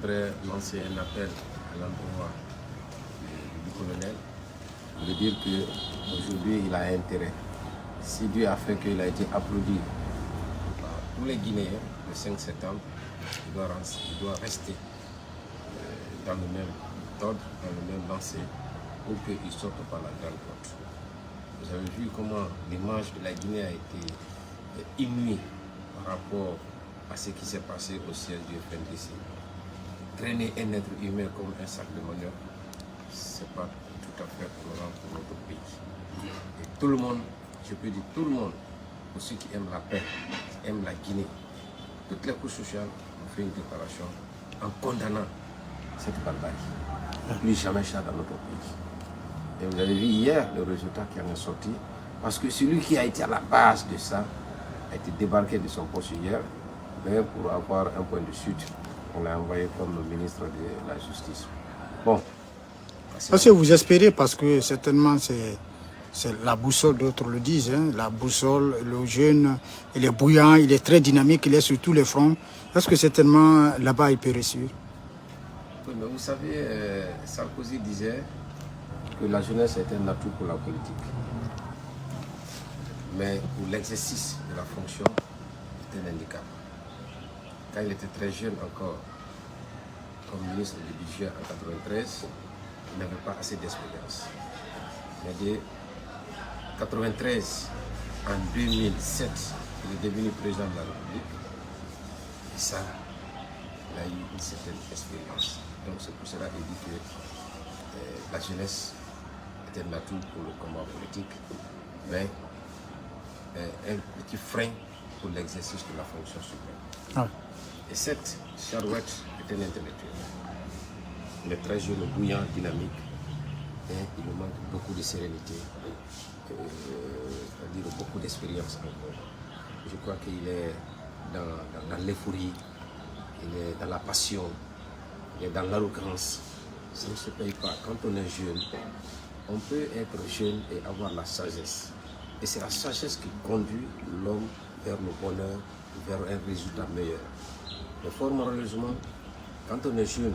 voudrais lancer un appel à l'endroit du colonel pour lui dire qu'aujourd'hui il a intérêt. Si Dieu a fait qu'il a été applaudi par tous les Guinéens le 5 septembre, il doit rester dans le même ordre, dans le même lancé, pour qu'il sorte par la grande porte. Vous avez vu comment l'image de la Guinée a été inouïe par rapport à ce qui s'est passé au siège du FNDC. Traîner un être humain comme un sac de manioc, ce n'est pas tout à fait honorant pour notre pays. Et tout le monde, je peux dire tout le monde, pour ceux qui aiment la paix, qui aiment la Guinée, toutes les couches sociales ont fait une déclaration en condamnant cette barbarie. Plus jamais ça dans notre pays. Et vous avez vu hier le résultat qui en est sorti, parce que celui qui a été à la base de ça a été débarqué de son poste hier, mais pour avoir un point de chute, on l'a envoyé comme ministre de la Justice. Bon. Parce que vous espérez, parce que certainement c'est la boussole, d'autres le disent, hein, la boussole, le jeune, il est bouillant, il est très dynamique, il est sur tous les fronts. Est-ce que certainement là-bas il peut réussir? Oui, mais vous savez, Sarkozy disait que la jeunesse est un atout pour la politique. Mais pour l'exercice de la fonction, c'est un handicap. Quand il était très jeune encore, comme ministre du budget en 1993, il n'avait pas assez d'expérience. Mais de 1993 en 2007, il est devenu président de la République. Et ça, il a eu une certaine expérience. Donc c'est pour cela qu'il dit que la jeunesse est un atout pour le combat politique, mais un petit frein pour l'exercice de la fonction suprême. Ah. Et cette Charouette est un intellectuel. Il est très jeune, bouillant, dynamique, et il lui manque beaucoup de sérénité, c'est-à-dire beaucoup d'expérience encore. Je crois qu'il est dans l'euphorie, il est dans la passion, il est dans l'arrogance. Ça ne se paye pas. Quand on est jeune, on peut être jeune et avoir la sagesse. Et c'est la sagesse qui conduit l'homme vers le bonheur, vers un résultat meilleur. Mais fort malheureusement, quand on est jeune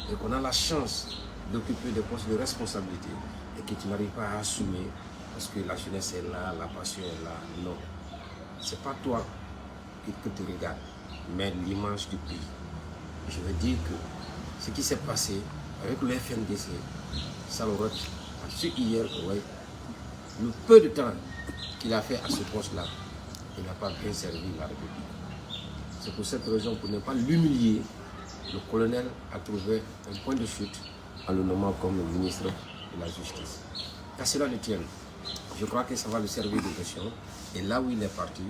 et qu'on a la chance d'occuper des postes de responsabilité et que tu n'arrives pas à assumer parce que la jeunesse est là, la passion est là, non. C'est pas toi que tu regardes, mais l'image du pays. Je veux dire que ce qui s'est passé avec le FNDC, ça l'aurait su hier, ouais, le peu de temps qu'il a fait à ce poste-là, il n'a pas bien servi la République. C'est pour cette raison, pour ne pas l'humilier, le colonel a trouvé un point de chute en le nommant comme ministre de la Justice. Qu'à cela ne tienne, je crois que ça va lui servir de leçon. Et là où il est parti,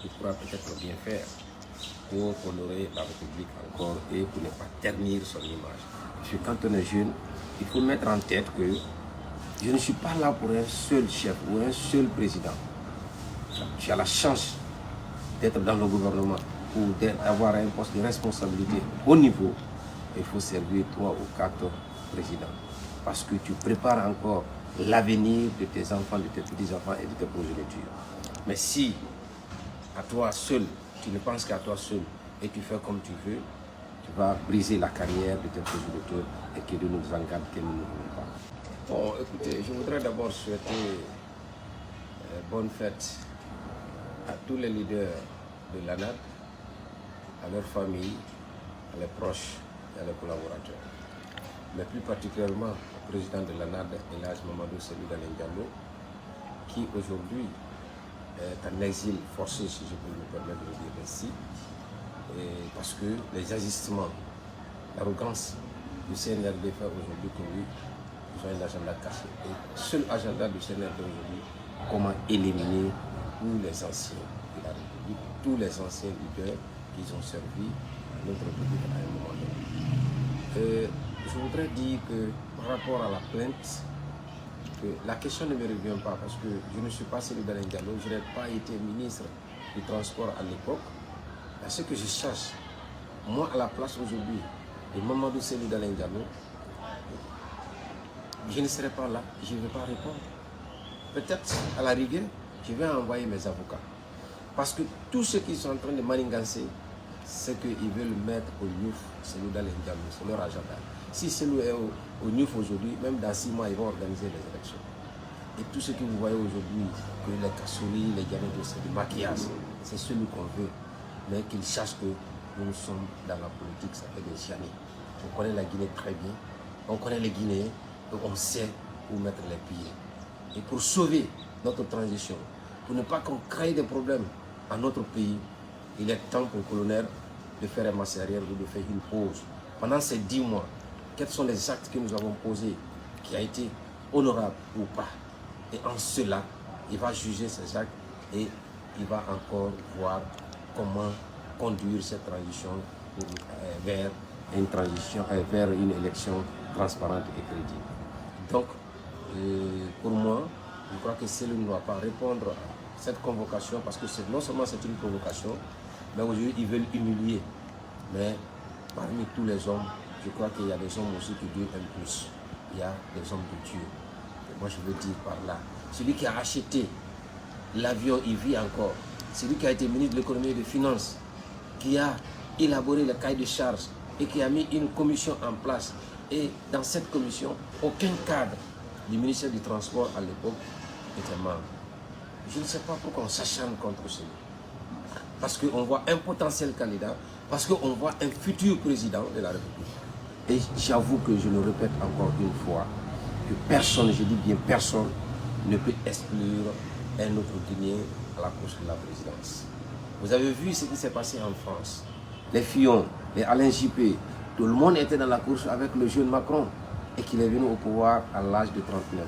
il pourra peut-être bien faire pour honorer la République encore et pour ne pas ternir son image. Parce que quand on est jeune, il faut mettre en tête que je ne suis pas là pour un seul chef ou un seul président. Tu as la chance d'être dans le gouvernement ou d'avoir un poste de responsabilité au niveau. Il faut servir 3 ou 4 présidents. Parce que tu prépares encore l'avenir de tes enfants, de tes petits-enfants et de tes progénitures. Mais si à toi seul, tu ne penses qu'à toi seul et tu fais comme tu veux, tu vas briser la carrière de tes progénitures et que Dieu nous en garde, que nous ne voulons pas. Bon, écoutez, je voudrais d'abord souhaiter bonne fête à tous les leaders de l'ANAD, à leurs familles, à leurs proches et à leurs collaborateurs. Mais plus particulièrement au président de l'ANAD, Elhadji Mamadou Cellou Dalein Diallo, qui aujourd'hui est en exil forcé, si je peux me permettre de le dire ainsi, et parce que les agissements, l'arrogance du CNRD fait aujourd'hui que lui, ils ont un agenda caché. Et le seul agenda du CNRD aujourd'hui, comment éliminer tous les anciens de la République, tous les anciens leaders qui ont servi à notre République à un moment donné. Je voudrais dire que par rapport à la plainte, que la question ne me revient pas parce que je ne suis pas Cellou Dalein Diallo, je n'ai pas été ministre du transport à l'époque. À ce que je cherche, moi à la place aujourd'hui de Mamadou Cellou Dalein Diallo, je ne serai pas là, je ne vais pas répondre. Peut-être à la rigueur, je vais envoyer mes avocats. Parce que tout ce qu'ils sont en train de manigancer, c'est qu'ils veulent mettre au Niouf Cellou Dalein Diallo, c'est leur agenda. Si Cellou est au Niouf aujourd'hui, même dans 6 mois, ils vont organiser les élections. Et tout ce que vous voyez aujourd'hui, que les Kassouri, les Dianédos, c'est du maquillage, c'est celui qu'on veut. Mais qu'ils sachent que nous sommes dans la politique, ça fait des années. On connaît la Guinée très bien, on connaît les Guinéens, et on sait où mettre les pieds. Et pour sauver notre transition, pour ne pas qu'on crée des problèmes à notre pays, il est temps pour le colonel de faire un marche arrière ou de faire une pause. Pendant ces 10 mois, quels sont les actes que nous avons posés, qui a été honorable ou pas. Et en cela, il va juger ces actes et il va encore voir comment conduire cette transition vers une transition, vers une élection transparente et crédible. Donc, pour moi, je crois que Cellou ne doit pas répondre à cette convocation parce que non seulement c'est une convocation, mais aujourd'hui ils veulent humilier. Mais parmi tous les hommes, je crois qu'il y a des hommes aussi que Dieu aime plus. Il y a des hommes de Dieu. Et moi je veux dire par là, celui qui a acheté l'avion, il vit encore. Celui qui a été ministre de l'économie et des finances, qui a élaboré le cahier de charges et qui a mis une commission en place. Et dans cette commission, aucun cadre du ministère du Transport à l'époque était membre. Je ne sais pas pourquoi on s'acharne contre celui. Parce qu'on voit un potentiel candidat, parce qu'on voit un futur président de la République. Et j'avoue que je le répète encore une fois, que personne, je dis bien personne, ne peut exclure un autre Guinéen à la course de la présidence. Vous avez vu ce qui s'est passé en France. Les Fillon, les Alain Juppé, tout le monde était dans la course avec le jeune Macron et qu'il est venu au pouvoir à l'âge de 39 ans.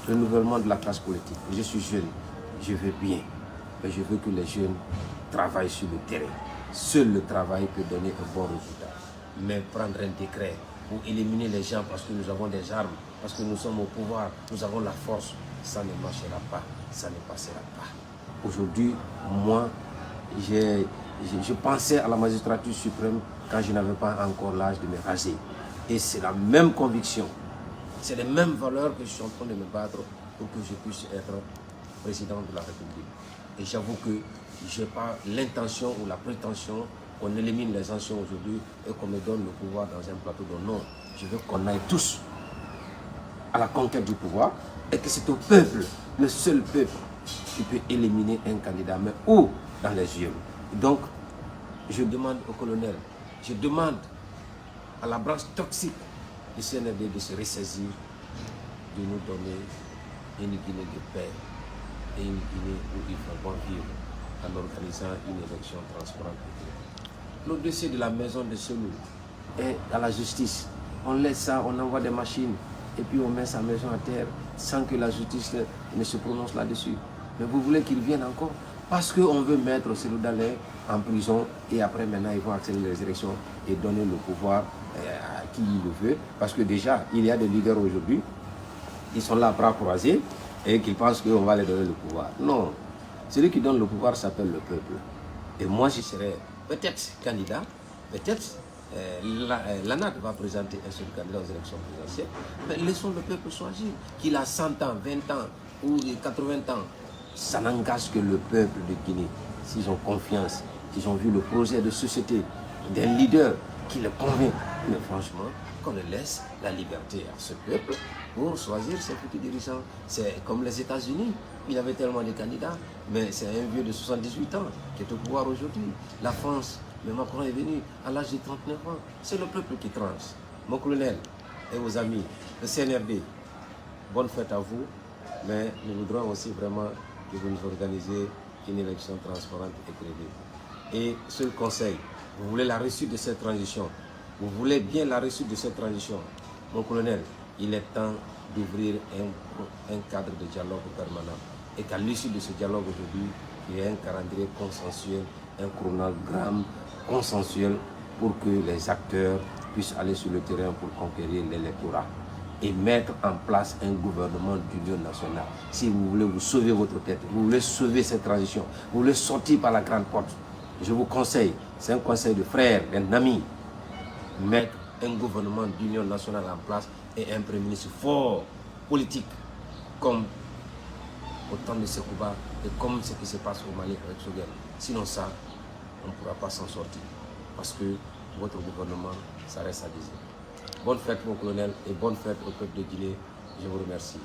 Renouvellement de la classe politique. Je suis jeune, je veux bien, mais je veux que les jeunes travaillent sur le terrain. Seul le travail peut donner un bon résultat. Mais prendre un décret pour éliminer les gens parce que nous avons des armes, parce que nous sommes au pouvoir, nous avons la force, ça ne marchera pas, ça ne passera pas. Aujourd'hui, moi, je pensais à la magistrature suprême quand je n'avais pas encore l'âge de me raser. Et c'est la même conviction, c'est les mêmes valeurs que je suis en train de me battre pour que je puisse être président de la République. Et j'avoue que je n'ai pas l'intention ou la prétention qu'on élimine les anciens aujourd'hui et qu'on me donne le pouvoir dans un plateau de non. Je veux qu'on aille tous à la conquête du pouvoir et que c'est au peuple, le seul peuple, qui peut éliminer un candidat, mais où? Dans les yeux. Donc, je demande au colonel, je demande à la branche toxique du CNRD de se ressaisir, de nous donner une Guinée de paix et une Guinée où il faut bon vivre en organisant une élection transparente. Le dossier de la maison de Cellou est à la justice. On laisse ça, on envoie des machines et puis on met sa maison à terre sans que la justice ne se prononce là-dessus. Mais vous voulez qu'il vienne encore? Parce qu'on veut mettre Cellou Dalein en prison et après maintenant ils vont accélérer les élections et donner le pouvoir à qui il le veut. Parce que déjà, il y a des leaders aujourd'hui, ils sont là à bras croisés et qu'ils pensent qu'on va les donner le pouvoir. Non, celui qui donne le pouvoir s'appelle le peuple. Et moi, je serai peut-être candidat, peut-être l'ANAD va présenter un seul candidat aux élections présidentielles, mais laissons le peuple choisir. Qu'il a 100 ans, 20 ans ou 80 ans, ça n'engage que le peuple de Guinée. S'ils ont confiance, s'ils ont vu le projet de société d'un leader qui le convainc, mais franchement, qu'on laisse la liberté à ce peuple pour choisir ses petits dirigeants. C'est comme les États-Unis, il avait tellement de candidats, mais c'est un vieux de 78 ans qui est au pouvoir aujourd'hui. La France, mais Macron est venu à l'âge de 39 ans. C'est le peuple qui tranche. Mon colonel et vos amis, le CNRD, bonne fête à vous, mais nous voudrons aussi vraiment que vous nous organisez une élection transparente et crédible. Et seul conseil, vous voulez la réussite de cette transition, vous voulez bien la réussite de cette transition, mon colonel, il est temps d'ouvrir un cadre de dialogue permanent. Et qu'à l'issue de ce dialogue aujourd'hui, il y ait un calendrier consensuel, un chronogramme consensuel pour que les acteurs puissent aller sur le terrain pour conquérir l'électorat et mettre en place un gouvernement d'union nationale. Si vous voulez vous sauver votre tête, vous voulez sauver cette transition, vous voulez sortir par la grande porte, je vous conseille, c'est un conseil de frère, d'un ami, mettre un gouvernement d'union nationale en place et un premier ministre fort, politique, comme au temps de Sekouba et comme ce qui se passe au Mali avec Sogel. Sinon ça, on ne pourra pas s'en sortir. parce que votre gouvernement, ça reste à désirer. Bonne fête, mon colonel, et bonne fête au peuple de Guinée. Je vous remercie.